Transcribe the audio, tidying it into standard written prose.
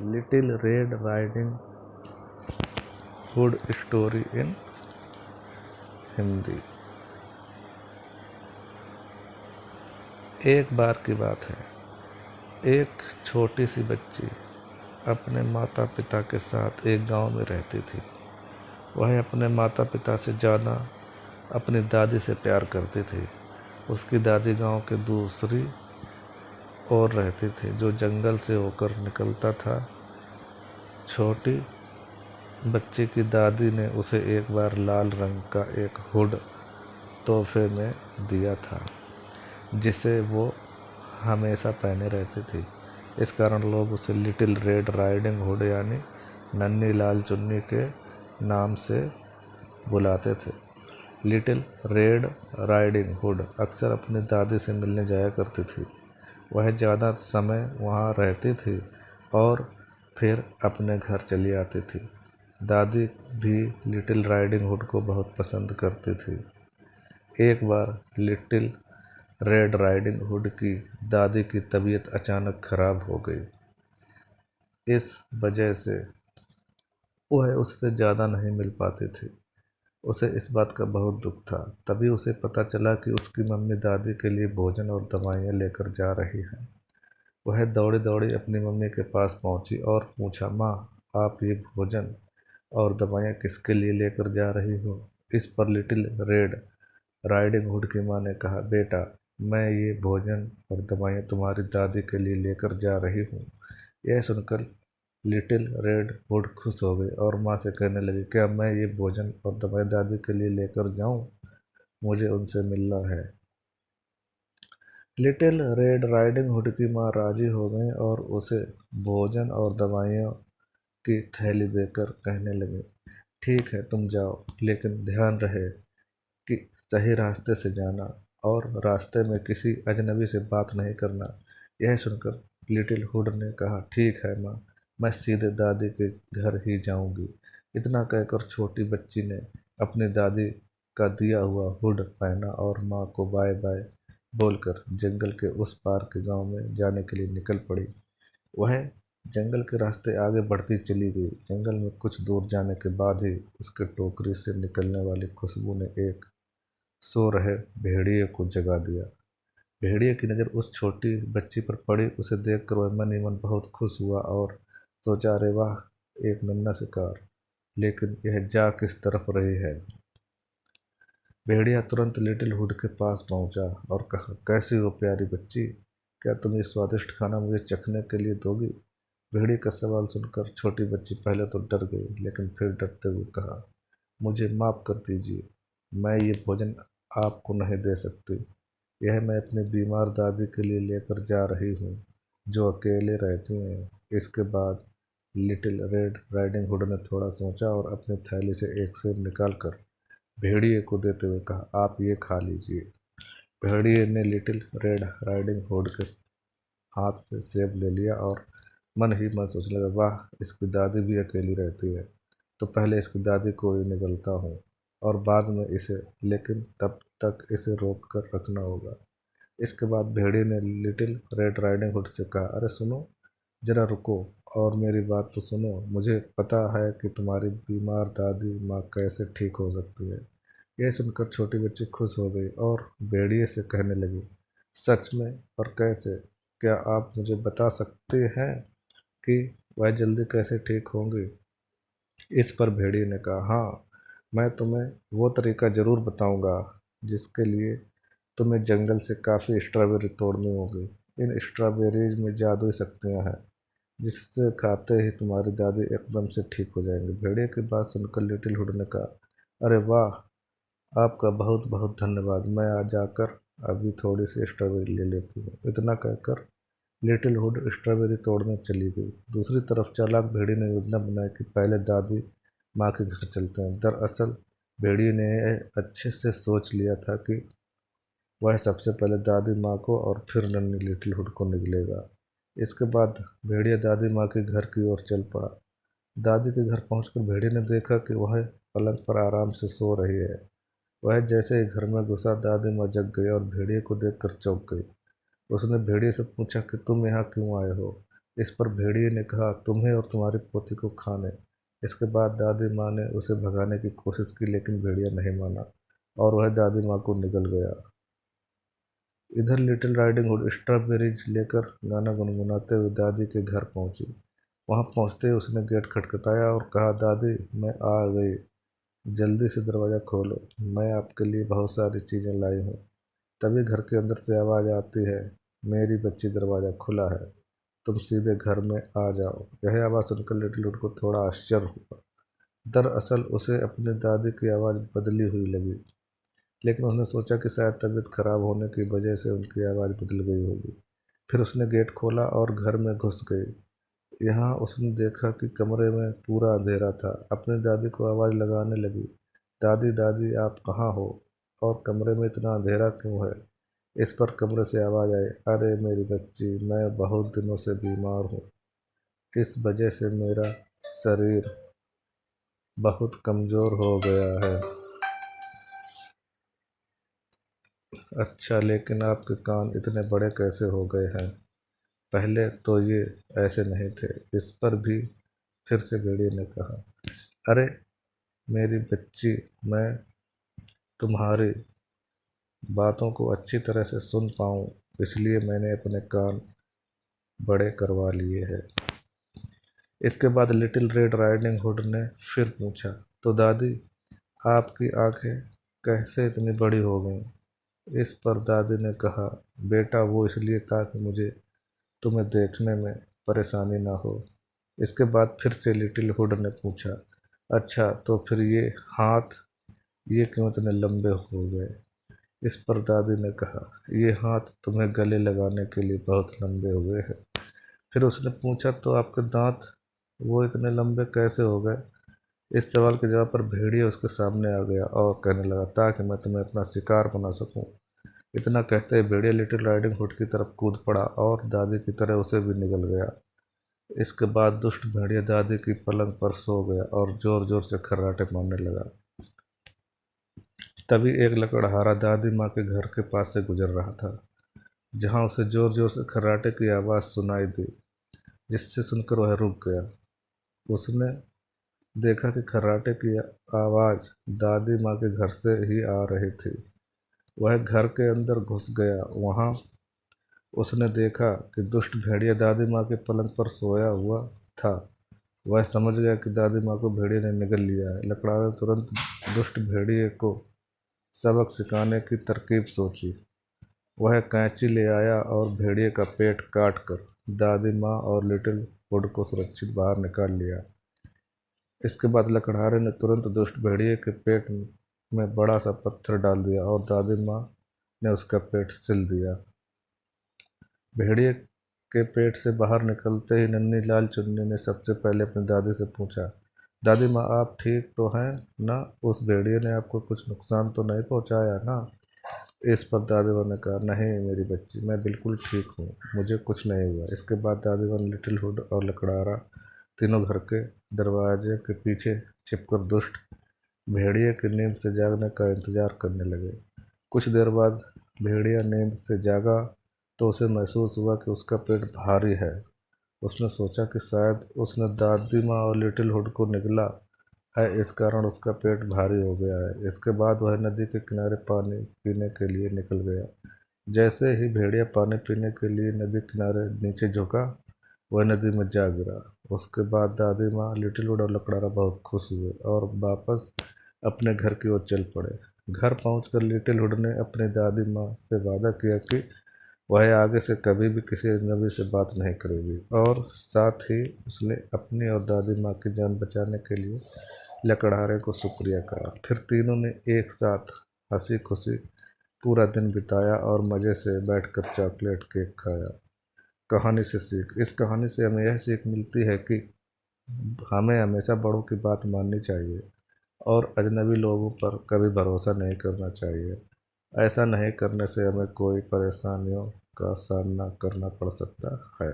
Little red riding hood story in Hindi. एक बार की बात है, एक छोटी सी बच्ची अपने माता पिता के साथ एक गांव में रहती थी। वह अपने माता पिता से ज़्यादा अपनी दादी से प्यार करती थी। उसकी दादी गांव के दूसरी ओर रहती थी, जो जंगल से होकर निकलता था। छोटी बच्ची की दादी ने उसे एक बार लाल रंग का एक हुड तोहफे में दिया था, जिसे वो हमेशा पहने रहती थी। इस कारण लोग उसे लिटिल रेड राइडिंग हुड यानी नन्ही लाल चुन्नी के नाम से बुलाते थे। लिटिल रेड राइडिंग हुड अक्सर अपनी दादी से मिलने जाया करती थी। वह ज़्यादा समय वहाँ रहती थी और फिर अपने घर चली आती थी। दादी भी लिटिल राइडिंग हुड को बहुत पसंद करती थी। एक बार लिटिल रेड राइडिंग हुड की दादी की तबीयत अचानक खराब हो गई। इस वजह से वह उससे ज़्यादा नहीं मिल पाती थी। उसे इस बात का बहुत दुख था। तभी उसे पता चला कि उसकी मम्मी दादी के लिए भोजन और दवाइयाँ लेकर जा रही हैं। वह दौड़ी दौड़ी अपनी मम्मी के पास पहुंची और पूछा, माँ, आप ये भोजन और दवाइयाँ किसके लिए लेकर जा रही हो? इस पर लिटिल रेड राइडिंग हुड की माँ ने कहा, बेटा, मैं ये भोजन और दवाइयाँ तुम्हारी दादी के लिए लेकर जा रही हूँ। यह सुनकर लिटिल रेड हुड खुश हो गई और माँ से कहने लगी, क्या मैं ये भोजन और दवाई दादी के लिए लेकर जाऊँ? मुझे उनसे मिलना है। लिटिल रेड राइडिंग हुड की माँ राजी हो गई और उसे भोजन और दवाइयों की थैली देकर कहने लगे, ठीक है, तुम जाओ, लेकिन ध्यान रहे कि सही रास्ते से जाना और रास्ते में किसी अजनबी से बात नहीं करना। यह सुनकर लिटिल हुड ने कहा, ठीक है माँ, मैं सीधे दादी के घर ही जाऊंगी। इतना कहकर छोटी बच्ची ने अपनी दादी का दिया हुआ हुड पहना और माँ को बाय बाय बोलकर जंगल के उस पार के गांव में जाने के लिए निकल पड़ी। वह जंगल के रास्ते आगे बढ़ती चली गई। जंगल में कुछ दूर जाने के बाद ही उसके टोकरी से निकलने वाली खुशबू ने एक सो रहे भेड़िए को जगा दिया। भेड़िए की नज़र उस छोटी बच्ची पर पड़ी। उसे देखकर वह मन ही मन बहुत खुश हुआ और सोचा, अरे वाह, एक नन्हा शिकार, लेकिन यह जा किस तरफ रही है? भेड़िया तुरंत लिटिल हुड के पास पहुंचा और कहा, कैसी हो प्यारी बच्ची, क्या तुम ये स्वादिष्ट खाना मुझे चखने के लिए दोगी? भेड़िए का सवाल सुनकर छोटी बच्ची पहले तो डर गई, लेकिन फिर डरते हुए कहा, मुझे माफ़ कर दीजिए, मैं ये भोजन आपको नहीं दे सकती। यह मैं अपनी बीमार दादी के लिए लेकर जा रही हूँ, जो अकेले रहती हैं। इसके बाद लिटिल रेड राइडिंग हुड ने थोड़ा सोचा और अपनी थैली से एक सेब निकालकर भेड़िए को देते हुए कहा, आप ये खा लीजिए। भेड़िए ने लिटिल रेड राइडिंग हुड के हाथ से सेब ले लिया और मन ही मन सोचने लगा, वाह, इसकी दादी भी अकेली रहती है, तो पहले इसकी दादी को ही निगलता हूँ और बाद में इसे, लेकिन तब तक इसे रोक कर रखना होगा। इसके बाद भेड़िए ने लिटिल रेड राइडिंग हुड से कहा, अरे सुनो, जरा रुको और मेरी बात तो सुनो। मुझे पता है कि तुम्हारी बीमार दादी माँ कैसे ठीक हो सकती है। यह सुनकर छोटी बच्ची खुश हो गई और भेड़िए से कहने लगी, सच में? और कैसे? क्या आप मुझे बता सकते हैं कि वह जल्दी कैसे ठीक होंगी? इस पर भेड़िए ने कहा, हाँ, मैं तुम्हें वो तरीका ज़रूर बताऊंगा, जिसके लिए तुम्हें जंगल से काफ़ी स्ट्रॉबेरी तोड़नी होगी। इन स्ट्रॉबेरीज में जादुई शक्तियाँ हैं, जिससे खाते ही तुम्हारी दादी एकदम से ठीक हो जाएंगी। भेड़िए की बात सुनकर लिटिल हुड ने कहा, अरे वाह, आपका बहुत बहुत धन्यवाद। मैं आ जाकर अभी थोड़ी सी स्ट्रॉबेरी ले लेती हूँ। इतना कहकर लिटिल हुड स्ट्रॉबेरी तोड़ने चली गई। दूसरी तरफ चालाक भेड़िए ने योजना बनाई कि पहले दादी माँ के घर चलते हैं। दरअसल भेड़िए ने अच्छे से सोच लिया था कि वह सबसे पहले दादी माँ को और फिर नन्ही लिटिल हुड को निगलेगा। इसके बाद भेड़िया दादी माँ के घर की ओर चल पड़ा। दादी के घर पहुंचकर भेड़िए ने देखा कि वह पलंग पर आराम से सो रही है। वह जैसे ही घर में घुसा, दादी माँ जग गई और भेड़िए को देखकर चौंक गई। उसने भेड़िए से पूछा कि तुम यहाँ क्यों आए हो? इस पर भेड़िए ने कहा, तुम्हें और तुम्हारी पोती को खाने। इसके बाद दादी माँ ने उसे भगाने की कोशिश की, लेकिन भेड़िया नहीं माना और वह दादी माँ को निगल गया। इधर लिटिल राइडिंग हुड स्ट्रॉबेरीज लेकर गाना गुनगुनाते हुए दादी के घर पहुंची। वहां पहुंचते ही उसने गेट खटखटाया और कहा, दादी मैं आ गई, जल्दी से दरवाज़ा खोलो, मैं आपके लिए बहुत सारी चीज़ें लाई हूँ। तभी घर के अंदर से आवाज़ आती है, मेरी बच्ची दरवाज़ा खुला है, तुम सीधे घर में आ जाओ। यह आवाज़ सुनकर लिटिल हुड को थोड़ा आश्चर्य हुआ। दरअसल उसे अपनी दादी की आवाज़ बदली हुई लगी, लेकिन उसने सोचा कि शायद तबीयत खराब होने की वजह से उनकी आवाज़ बदल गई होगी। फिर उसने गेट खोला और घर में घुस गई। यहाँ उसने देखा कि कमरे में पूरा अंधेरा था। अपनी दादी को आवाज़ लगाने लगी, दादी दादी आप कहाँ हो और कमरे में इतना अंधेरा क्यों है। इस पर कमरे से आवाज़ आई, अरे मेरी बच्ची, मैं बहुत दिनों से बीमार हूँ, इस वजह से मेरा शरीर बहुत कमज़ोर हो गया है। अच्छा, लेकिन आपके कान इतने बड़े कैसे हो गए हैं? पहले तो ये ऐसे नहीं थे। इस पर भी फिर से भेड़िए ने कहा, अरे मेरी बच्ची, मैं तुम्हारी बातों को अच्छी तरह से सुन पाऊँ, इसलिए मैंने अपने कान बड़े करवा लिए हैं। इसके बाद लिटिल रेड राइडिंग हुड ने फिर पूछा, तो दादी आपकी आंखें कैसे इतनी बड़ी हो गईं? इस पर दादी ने कहा, बेटा वो इसलिए ताकि मुझे तुम्हें देखने में परेशानी ना हो। इसके बाद फिर से लिटिल हुड ने पूछा, अच्छा तो फिर ये हाथ, ये क्यों इतने लंबे हो गए? इस पर दादी ने कहा, ये हाथ तुम्हें गले लगाने के लिए बहुत लंबे हुए हैं। फिर उसने पूछा, तो आपके दांत वो इतने लंबे कैसे हो गए? इस सवाल के जवाब पर भेड़िया उसके सामने आ गया और कहने लगा, ताकि मैं तुम्हें अपना शिकार बना सकूं। इतना कहते ही भेड़िया लिटिल राइडिंग हुड की तरफ कूद पड़ा और दादी की तरह उसे भी निगल गया। इसके बाद दुष्ट भेड़िया दादी की पलंग पर सो गया और जोर जोर से खर्राटे मारने लगा। तभी एक लकड़हारा दादी माँ के घर के पास से गुजर रहा था, जहाँ उसे जोर जोर से खर्राटे की आवाज़ सुनाई दी, जिससे सुनकर वह रुक गया। उसने देखा कि खर्राटे की आवाज़ दादी माँ के घर से ही आ रही थी। वह घर के अंदर घुस गया। वहाँ उसने देखा कि दुष्ट भेड़िया दादी माँ के पलंग पर सोया हुआ था। वह समझ गया कि दादी माँ को भेड़िए ने निगल लिया है। लकड़हारे ने तुरंत दुष्ट भेड़िए को सबक सिखाने की तरकीब सोची। वह कैंची ले आया और भेड़िए का पेट काट कर दादी माँ और लिटिल हुड को सुरक्षित बाहर निकाल लिया। इसके बाद लकड़हारे ने तुरंत दुष्ट भेड़िए के पेट में बड़ा सा पत्थर डाल दिया और दादी माँ ने उसका पेट सिल दिया। भेड़िए के पेट से बाहर निकलते ही नन्ही लाल चुन्नी ने सबसे पहले अपनी दादी से पूछा, दादी माँ आप ठीक तो हैं ना? उस भेड़िए ने आपको कुछ नुकसान तो नहीं पहुँचाया ना? इस पर दादी माँ ने कहा, नहीं मेरी बच्ची, मैं बिल्कुल ठीक हूँ, मुझे कुछ नहीं हुआ। इसके बाद दादी माँ, लिटिल हुड और लकड़हारा तीनों घर के दरवाजे के पीछे छिपकर दुष्ट भेड़िए की नींद से जागने का इंतजार करने लगे। कुछ देर बाद भेड़िया नींद से जागा तो उसे महसूस हुआ कि उसका पेट भारी है। उसने सोचा कि शायद उसने दादी माँ और लिटिल हुड को निगला है, इस कारण उसका पेट भारी हो गया है। इसके बाद वह नदी के किनारे पानी पीने के लिए निकल गया। जैसे ही भेड़िया पानी पीने के लिए नदी किनारे नीचे झुका, वह नदी में जा गिरा। उसके बाद दादी माँ, लिटिल हुड और लकड़हारा बहुत खुश हुए और वापस अपने घर की ओर चल पड़े। घर पहुंचकर लिटिल हुड ने अपनी दादी माँ से वादा किया कि वह आगे से कभी भी किसी अजनबी से बात नहीं करेगी, और साथ ही उसने अपनी और दादी माँ की जान बचाने के लिए लकड़हारे को शुक्रिया कहा। फिर तीनों ने एक साथ हंसी खुशी पूरा दिन बिताया और मज़े से बैठकर चॉकलेट केक खाया। कहानी से सीख, इस कहानी से हमें यह सीख मिलती है कि हमें हमेशा बड़ों की बात माननी चाहिए और अजनबी लोगों पर कभी भरोसा नहीं करना चाहिए। ऐसा नहीं करने से हमें कोई परेशानियों का सामना करना पड़ सकता है।